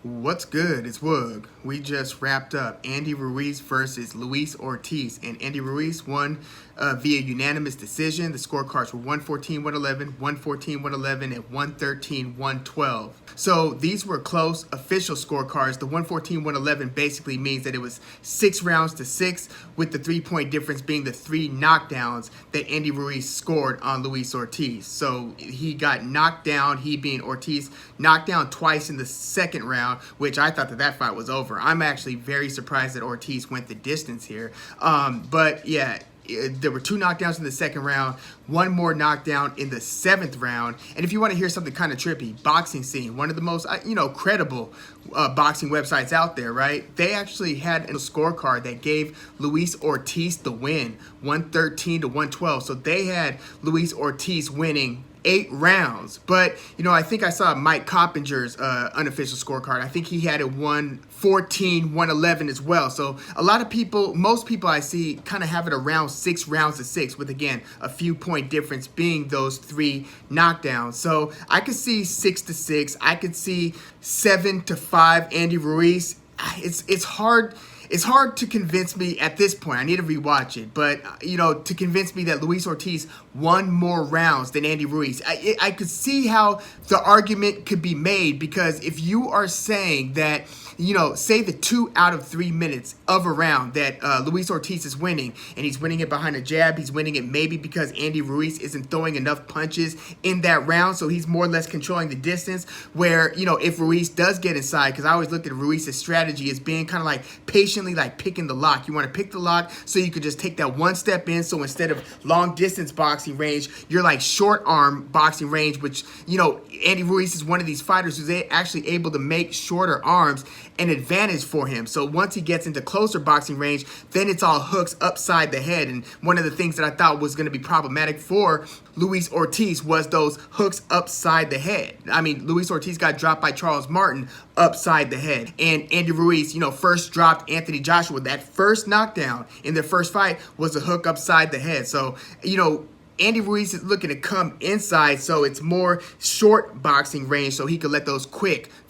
What's good? It's Woog. We just wrapped up Andy Ruiz versus Luis Ortiz, and Andy Ruiz won via unanimous decision. The scorecards were 114-111, 114-111, and 113-112. So these were close official scorecards. The 114-111 basically means that it was 6 rounds to 6, with the 3-point difference being the 3 knockdowns that Andy Ruiz scored on Luis Ortiz. So he got knocked down, he being Ortiz, knocked down twice in the second round, which I thought that fight was over. I'm actually very surprised that Ortiz went the distance here. But yeah, there were 2 knockdowns in the second round, 1 more knockdown in the 7th round. And if you want to hear something kind of trippy, Boxing Scene, one of the most credible boxing websites out there, right? They actually had a scorecard that gave Luis Ortiz the win, 113-112. So they had Luis Ortiz winning 8 rounds. But, I think I saw Mike Coppinger's unofficial scorecard. I think he had it 114-111 as well. So a lot of people, most people I see kind of have it around 6 rounds to 6, with, again, a few point difference being those 3 knockdowns. So I could see 6-6. I could see 7-5 Andy Ruiz. It's hard. It's hard to convince me at this point. I need to rewatch it. But, to convince me that Luis Ortiz won more rounds than Andy Ruiz. I could see how the argument could be made, because if you are saying that, say the 2 out of 3 minutes of a round that Luis Ortiz is winning, and he's winning it behind a jab, he's winning it maybe because Andy Ruiz isn't throwing enough punches in that round, so he's more or less controlling the distance, where, if Ruiz does get inside, because I always looked at Ruiz's strategy as being kind of like patiently like picking the lock. You want to pick the lock so you could just take that one step in, so instead of long distance boxing range, you're like short arm boxing range, which, Andy Ruiz is one of these fighters who's actually able to make shorter arms an advantage for him. So once he gets into closer boxing range, then it's all hooks upside the head. And one of the things that I thought was going to be problematic for Luis Ortiz was those hooks upside the head. I mean, Luis Ortiz got dropped by Charles Martin upside the head. And Andy Ruiz, first dropped Anthony Joshua. That first knockdown in their first fight was a hook upside the head. So, Andy Ruiz is looking to come inside, so it's more short boxing range, so he could let those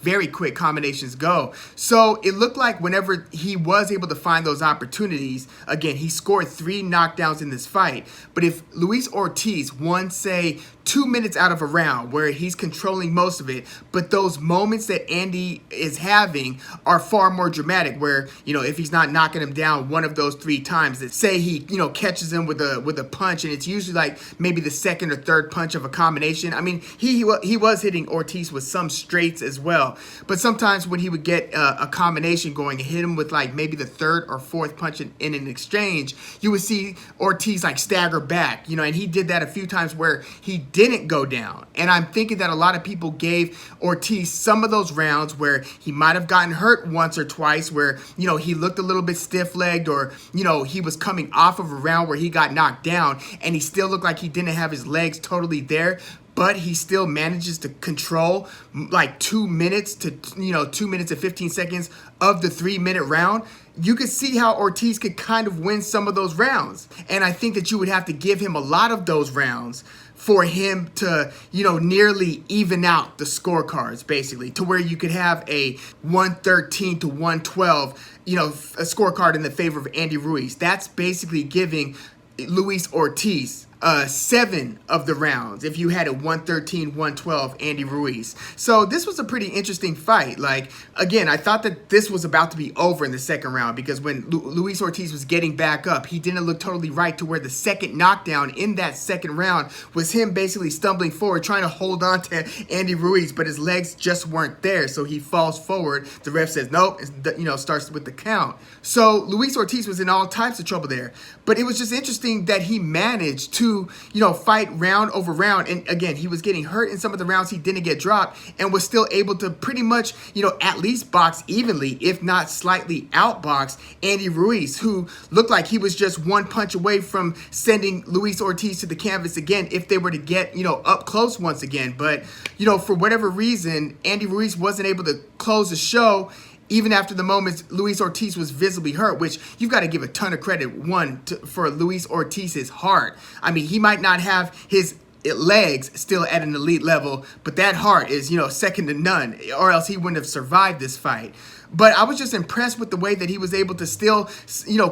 very quick combinations go. So it looked like whenever he was able to find those opportunities, again, he scored 3 knockdowns in this fight. But if Luis Ortiz won, say, 2 minutes out of a round where he's controlling most of it, but those moments that Andy is having are far more dramatic, where, if he's not knocking him down one of those 3 times, that say he, catches him with a punch, and it's usually like maybe the second or third punch of a combination. I mean, he was hitting Ortiz with some straights as well, but sometimes when he would get a combination going and hit him with like maybe the 3rd or 4th punch in an exchange, you would see Ortiz like stagger back, and he did that a few times where he didn't go down. And I'm thinking that a lot of people gave Ortiz some of those rounds where he might have gotten hurt once or twice, where, he looked a little bit stiff-legged, or, he was coming off of a round where he got knocked down and he still looked like he didn't have his legs totally there, but he still manages to control like 2 minutes to, 2 minutes and 15 seconds of the 3-minute round. You could see how Ortiz could kind of win some of those rounds. And I think that you would have to give him a lot of those rounds for him to, nearly even out the scorecards, basically, to where you could have a 113-112, a scorecard in the favor of Andy Ruiz. That's basically giving Luis Ortiz 7 of the rounds if you had a 113-112 Andy Ruiz. So this was a pretty interesting fight. Like, again, I thought that this was about to be over in the second round, because when Luis Ortiz was getting back up, he didn't look totally right, to where the second knockdown in that second round was him basically stumbling forward, trying to hold on to Andy Ruiz, but his legs just weren't there, so he falls forward. The ref says nope, starts with the count. So Luis Ortiz was in all types of trouble there. But it was just interesting that he managed to, fight round over round. And again, he was getting hurt in some of the rounds he didn't get dropped, and was still able to pretty much, at least box evenly, if not slightly outbox Andy Ruiz, who looked like he was just 1 punch away from sending Luis Ortiz to the canvas again if they were to get, up close once again. But, for whatever reason, Andy Ruiz wasn't able to close the show, even after the moments Luis Ortiz was visibly hurt, which you've got to give a ton of credit, for Luis Ortiz's heart. I mean, he might not have his legs still at an elite level, but that heart is, second to none, or else he wouldn't have survived this fight. But I was just impressed with the way that he was able to still,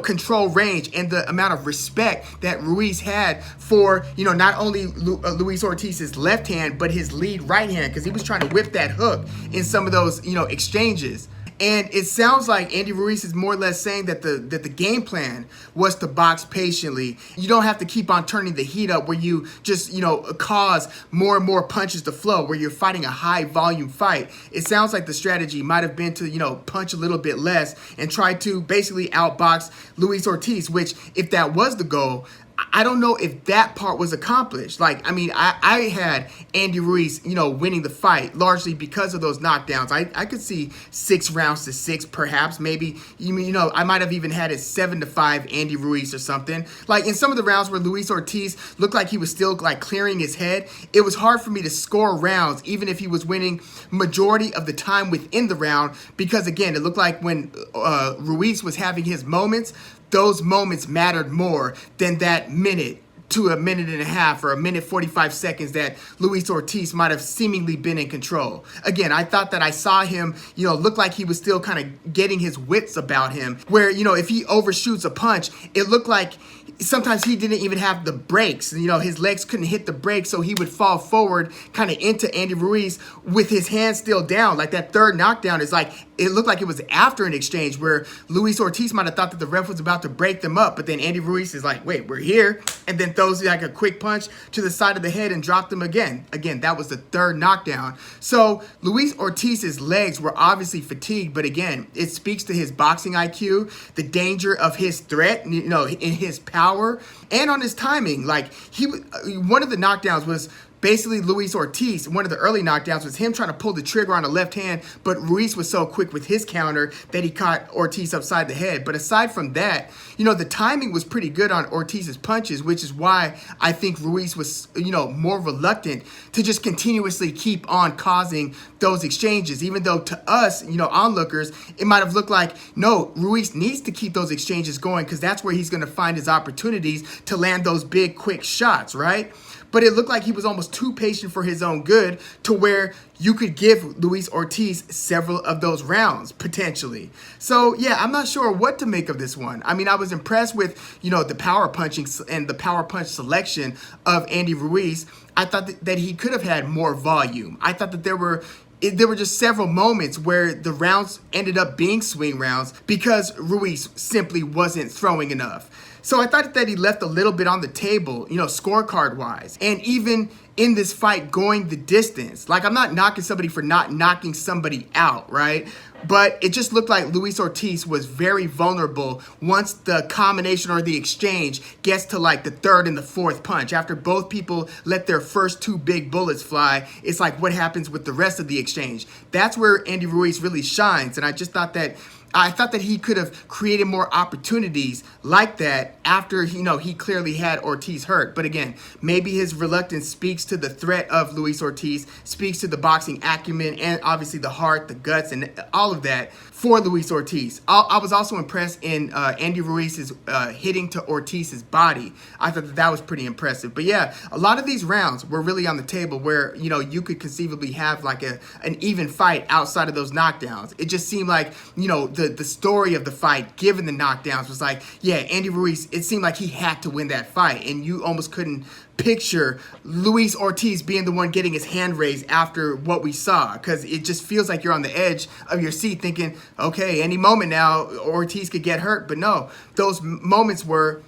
control range and the amount of respect that Ruiz had for, not only Luis Ortiz's left hand, but his lead right hand, because he was trying to whip that hook in some of those, exchanges. And it sounds like Andy Ruiz is more or less saying that the game plan was to box patiently. You don't have to keep on turning the heat up where you just, cause more and more punches to flow, where you're fighting a high volume fight. It sounds like the strategy might have been to, punch a little bit less and try to basically outbox Luis Ortiz, which if that was the goal, I don't know if that part was accomplished. I had Andy Ruiz, winning the fight largely because of those knockdowns. I could see 6 rounds to 6, perhaps, maybe, I might have even had it 7-5 Andy Ruiz or something. Like in some of the rounds where Luis Ortiz looked like he was still clearing his head, it was hard for me to score rounds, even if he was winning majority of the time within the round, because again, it looked like when Ruiz was having his moments, those moments mattered more than that minute to a minute and a half or a minute 45 seconds that Luis Ortiz might have seemingly been in control. Again, I thought that I saw him, look like he was still kind of getting his wits about him, where, if he overshoots a punch, it looked like sometimes he didn't even have the brakes. His legs couldn't hit the brakes, so he would fall forward kind of into Andy Ruiz with his hands still down. Like that third knockdown is it looked like it was after an exchange where Luis Ortiz might have thought that the ref was about to break them up, but then Andy Ruiz is like, wait, we're here, and then throws a quick punch to the side of the head and dropped him again. Again, that was the third knockdown. So Luis Ortiz's legs were obviously fatigued, but again, it speaks to his boxing IQ, the danger of his threat, in his power, and on his timing. One of the knockdowns was basically Luis Ortiz. One of the early knockdowns was him trying to pull the trigger on the left hand, but Ruiz was so quick with his counter that he caught Ortiz upside the head. But aside from that, the timing was pretty good on Ortiz's punches, which is why I think Ruiz was, more reluctant to just continuously keep on causing those exchanges, even though to us, onlookers, it might have looked like, no, Ruiz needs to keep those exchanges going because that's where he's going to find his opportunities to land those big, quick shots, right? But it looked like he was almost too patient for his own good to where you could give Luis Ortiz several of those rounds, potentially. So, yeah, I'm not sure what to make of this one. I mean, I was impressed with, the power punching and the power punch selection of Andy Ruiz. I thought that he could have had more volume. I thought that there were just several moments where the rounds ended up being swing rounds because Ruiz simply wasn't throwing enough. So I thought that he left a little bit on the table, scorecard-wise. And even in this fight going the distance. I'm not knocking somebody for not knocking somebody out, right? But it just looked like Luis Ortiz was very vulnerable once the combination or the exchange gets to the third and the fourth punch. After both people let their first 2 big bullets fly, it's like what happens with the rest of the exchange. That's where Andy Ruiz really shines. And I thought that he could have created more opportunities like that after, he clearly had Ortiz hurt. But again, maybe his reluctance speaks to the threat of Luis Ortiz, speaks to the boxing acumen and obviously the heart, the guts, and all of that for Luis Ortiz. I was also impressed in Andy Ruiz's hitting to Ortiz's body. I thought that was pretty impressive. But yeah, a lot of these rounds were really on the table where, you could conceivably have an even fight outside of those knockdowns. It just seemed like, the story of the fight, given the knockdowns, was Andy Ruiz, it seemed like he had to win that fight. And you almost couldn't picture Luis Ortiz being the one getting his hand raised after what we saw, because it just feels like you're on the edge of your seat thinking, okay, any moment now Ortiz could get hurt. But no, those moments were,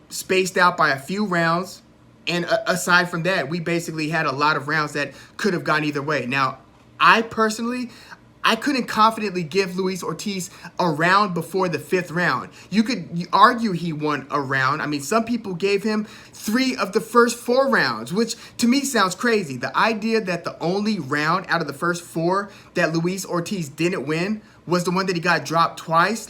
spaced out by a few rounds. And aside from that, we basically had a lot of rounds that could have gone either way. Now, I couldn't confidently give Luis Ortiz a round before the 5th round. You could argue he won a round. I mean, some people gave him 3 of the first 4 rounds, which to me sounds crazy. The idea that the only round out of the first 4 that Luis Ortiz didn't win was the one that he got dropped twice,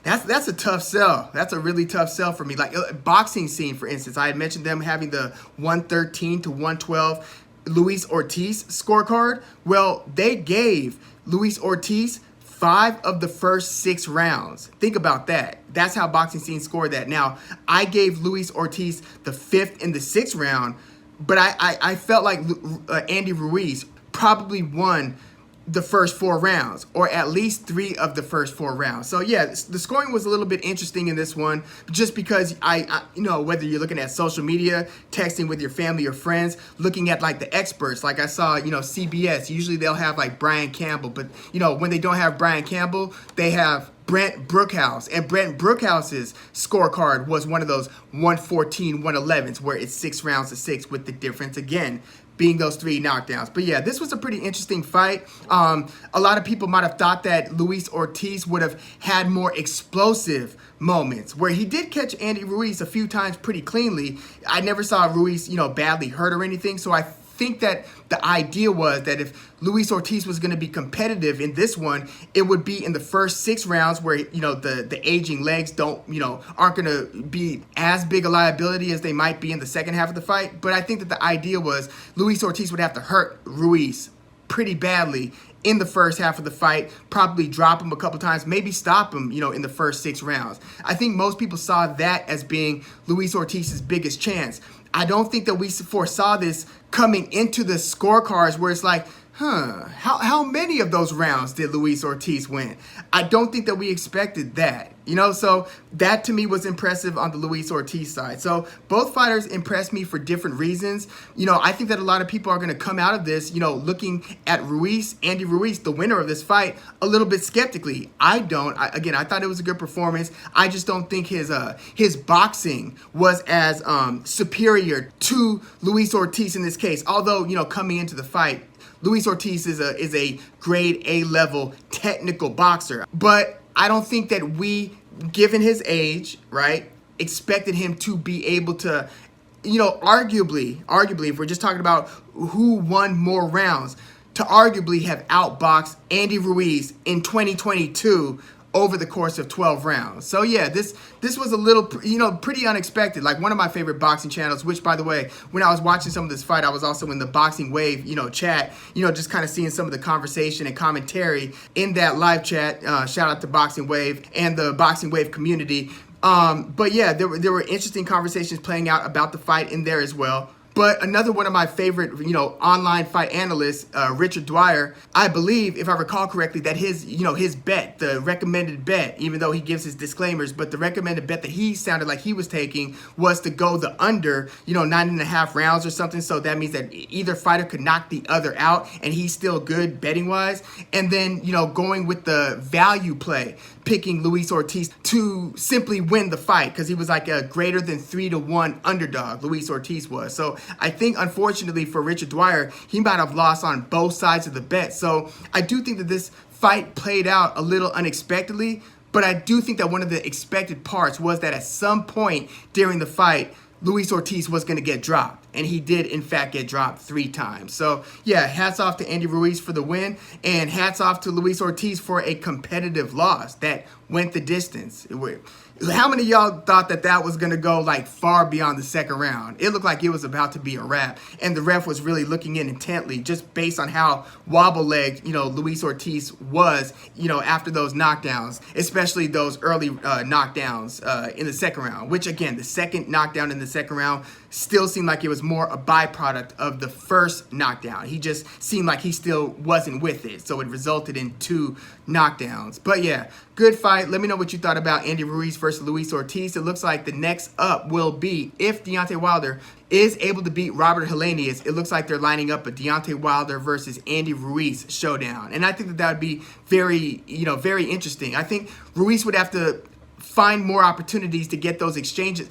that's a tough sell. That's a really tough sell for me. Boxing scene, for instance, I had mentioned them having the 113 to 112 Luis Ortiz scorecard. Well, they gave Luis Ortiz 5 of the first 6 rounds. Think about that. That's how Boxing Scene scored that. Now, I gave Luis Ortiz the 5th and the 6th round, but I felt like Andy Ruiz probably won the first 4 rounds, or at least 3 of the first 4 rounds. So yeah, the scoring was a little bit interesting in this one, just because I whether you're looking at social media, texting with your family or friends, looking at like the experts, like I saw, CBS, usually they'll have like Brian Campbell, but when they don't have Brian Campbell, they have Brent Brookhouse, and Brent Brookhouse's scorecard was one of those 114, 111s, where it's 6 rounds to 6, with the difference again being those 3 knockdowns. But yeah, this was a pretty interesting fight. A lot of people might have thought that Luis Ortiz would have had more explosive moments, where he did catch Andy Ruiz a few times pretty cleanly. I never saw Ruiz, badly hurt or anything, so I think that the idea was that if Luis Ortiz was going to be competitive in this one, it would be in the first 6 rounds, where the aging legs aren't going to be as big a liability as they might be in the second half of the fight. But I think that the idea was Luis Ortiz would have to hurt Ruiz pretty badly in the first half of the fight, probably drop him a couple times, maybe stop him, in the first 6 rounds. I think most people saw that as being Luis Ortiz's biggest chance. I don't think that we foresaw this coming into the scorecards, where it's like, how many of those rounds did Luis Ortiz win? I don't think that we expected that, so that to me was impressive on the Luis Ortiz side. So both fighters impressed me for different reasons. I think that a lot of people are going to come out of this, looking at Andy Ruiz, the winner of this fight, a little bit skeptically. I don't. I thought it was a good performance. I just don't think his boxing was as superior to Luis Ortiz in this case. Although, coming into the fight, Luis Ortiz is a grade A level technical boxer. But I don't think that we, given his age, right, expected him to be able to, arguably, if we're just talking about who won more rounds, to arguably have outboxed Andy Ruiz in 2022 over the course of 12 rounds. So yeah, this was a little, pretty unexpected. Like one of my favorite boxing channels, which by the way, when I was watching some of this fight, I was also in the Boxing Wave, chat, just kind of seeing some of the conversation and commentary in that live chat. Shout out to Boxing Wave and the Boxing Wave community. But yeah, there were interesting conversations playing out about the fight in there as well. But another one of my favorite, online fight analysts, Richard Dwyer, I believe, if I recall correctly, that his bet, the recommended bet, even though he gives his disclaimers, but the recommended bet that he sounded like he was taking was to go the under, 9.5 rounds or something. So that means that either fighter could knock the other out, and he's still good betting wise. And then, going with the value play, picking Luis Ortiz to simply win the fight, because he was like a greater than 3-1 underdog, Luis Ortiz was. So I think, unfortunately for Richard Dwyer, he might have lost on both sides of the bet. So I do think that this fight played out a little unexpectedly, but I do think that one of the expected parts was that at some point during the fight, Luis Ortiz was going to get dropped. And he did, in fact, get dropped 3 times. So, yeah, hats off to Andy Ruiz for the win. And hats off to Luis Ortiz for a competitive loss that went the distance. How many of y'all thought that was going to go, like, far beyond the second round? It looked like it was about to be a wrap. And the ref was really looking in intently, just based on how wobble-legged, Luis Ortiz was, after those knockdowns, especially those early knockdowns in the second round, which, again, the second knockdown in the second round still seemed like it was more a byproduct of the first knockdown. He just seemed like he still wasn't with it, so it resulted in 2 knockdowns. But yeah, good fight. Let me know what you thought about Andy Ruiz versus Luis Ortiz. It looks like the next up will be, if Deontay Wilder is able to beat Robert Helenius, it looks like they're lining up a Deontay Wilder versus Andy Ruiz showdown. And I think that would be very, very interesting. I think Ruiz would have to find more opportunities to get those exchanges.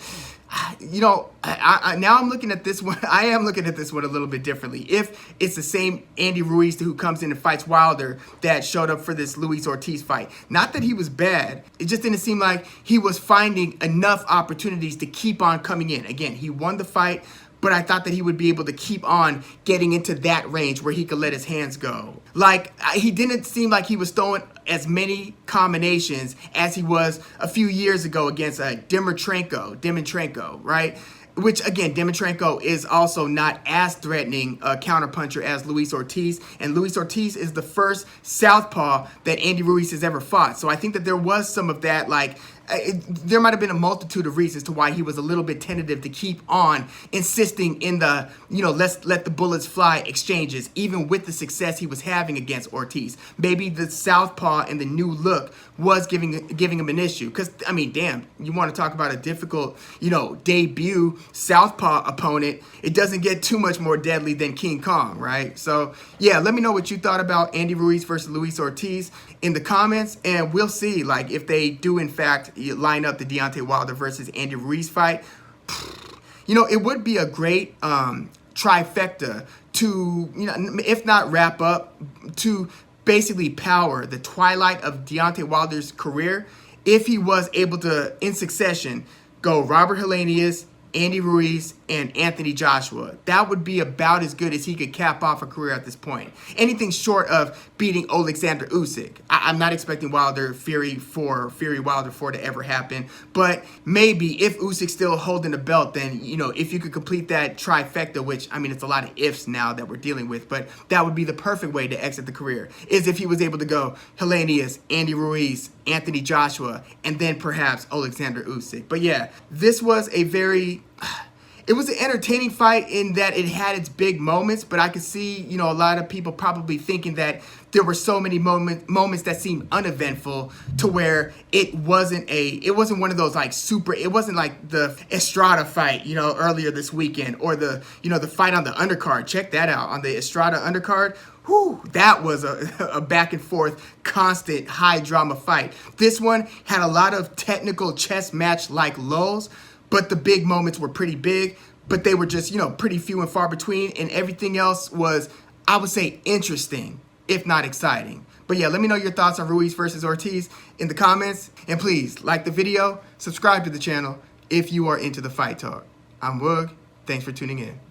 Now I'm looking at this one. I am looking at this one a little bit differently. If it's the same Andy Ruiz who comes in and fights Wilder that showed up for this Luis Ortiz fight, not that he was bad, it just didn't seem like he was finding enough opportunities to keep on coming in. Again, he won the fight, but I thought that he would be able to keep on getting into that range where he could let his hands go. Like, he didn't seem like he was throwing as many combinations as he was a few years ago against Dimitrenko, right? Which, again, Dimitrenko is also not as threatening a counterpuncher as Luis Ortiz. And Luis Ortiz is the first southpaw that Andy Ruiz has ever fought. So I think that there was some of that, like, there might have been a multitude of reasons to why he was a little bit tentative to keep on insisting in the, let's let the bullets fly exchanges, even with the success he was having against Ortiz. Maybe the southpaw and the new look was giving him an issue. Because, I mean, damn, you want to talk about a difficult, debut southpaw opponent. It doesn't get too much more deadly than King Kong, right? So, yeah, let me know what you thought about Andy Ruiz versus Luis Ortiz in the comments, and we'll see, like, if they do, in fact, line up the Deontay Wilder versus Andy Ruiz fight. It would be a great trifecta to, if not wrap up, to basically power the twilight of Deontay Wilder's career if he was able to, in succession, go Robert Helenius, Andy Ruiz, and Anthony Joshua. That would be about as good as he could cap off a career at this point. Anything short of beating Alexander Usyk. I'm not expecting Fury Wilder 4 to ever happen, but maybe if Usyk's still holding the belt, then, if you could complete that trifecta, which, I mean, it's a lot of ifs now that we're dealing with, but that would be the perfect way to exit the career, is if he was able to go Helenius, Andy Ruiz, Anthony Joshua, and then perhaps Alexander Usyk. But yeah, this was it was an entertaining fight in that it had its big moments, but I could see, a lot of people probably thinking that there were so many moments that seemed uneventful to where it wasn't one of those it wasn't like the Estrada fight, earlier this weekend, or the fight on the undercard. Check that out, on the Estrada undercard. Whew, that was a back and forth, constant, high drama fight. This one had a lot of technical chess match like lulls, but the big moments were pretty big, but they were just, pretty few and far between, and everything else was, I would say, interesting, if not exciting. But yeah, let me know your thoughts on Ruiz versus Ortiz in the comments, and please like the video, subscribe to the channel if you are into the fight talk. I'm Woog. Thanks for tuning in.